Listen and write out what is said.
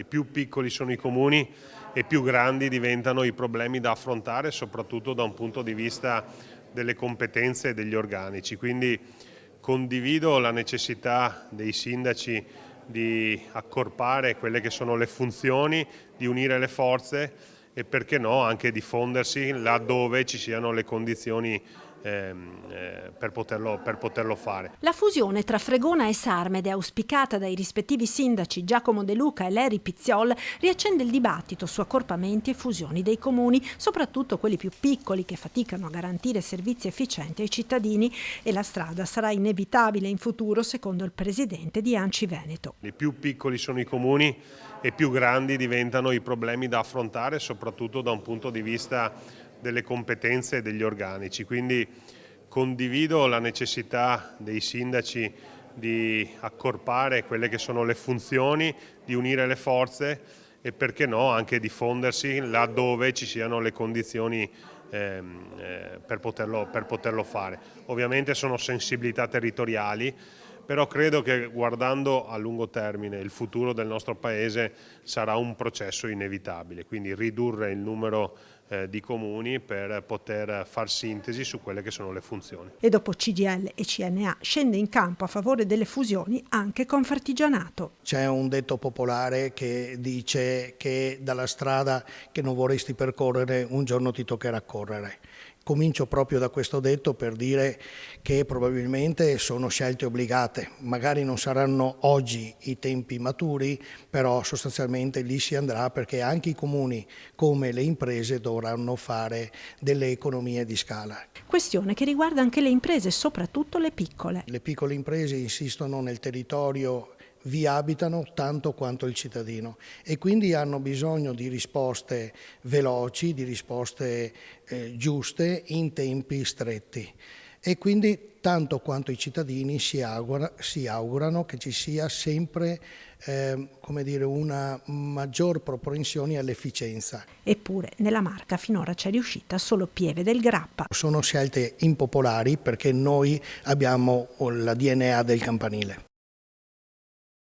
Più piccoli sono i comuni e più grandi diventano i problemi da affrontare, soprattutto da un punto di vista delle competenze e degli organici. Quindi condivido la necessità dei sindaci di accorpare quelle che sono le funzioni, di unire le forze e perché no anche di fondersi laddove ci siano le condizioni per poterlo fare. La fusione tra Fregona e Sarmede, auspicata dai rispettivi sindaci Giacomo De Luca e Leri Pizziol, riaccende il dibattito su accorpamenti e fusioni dei comuni, soprattutto quelli più piccoli che faticano a garantire servizi efficienti ai cittadini, e la strada sarà inevitabile in futuro, secondo il presidente di ANCI Veneto. Più piccoli sono i comuni e più grandi diventano i problemi da affrontare, soprattutto da un punto di vista delle competenze e degli organici. Quindi condivido la necessità dei sindaci di accorpare quelle che sono le funzioni, di unire le forze e perché no anche di fondersi laddove ci siano le condizioni per poterlo fare. Ovviamente sono sensibilità territoriali, però credo che guardando a lungo termine il futuro del nostro Paese sarà un processo inevitabile, quindi ridurre il numero di comuni per poter far sintesi su quelle che sono le funzioni. E dopo CGIL e CNA scende in campo a favore delle fusioni anche Confartigianato. C'è un detto popolare che dice che dalla strada che non vorresti percorrere un giorno ti toccherà correre. Comincio proprio da questo detto per dire che probabilmente sono scelte obbligate, magari non saranno oggi i tempi maturi, però sostanzialmente lì si andrà perché anche i comuni come le imprese dovranno fare delle economie di scala. Questione che riguarda anche le imprese, soprattutto le piccole. Le piccole imprese insistono nel territorio, vi abitano tanto quanto il cittadino e quindi hanno bisogno di risposte veloci, di risposte giuste in tempi stretti e quindi tanto quanto i cittadini si augurano che ci sia sempre una maggior propensione all'efficienza. Eppure nella Marca finora c'è riuscita solo Pieve del Grappa. Sono scelte impopolari perché noi abbiamo la DNA del campanile.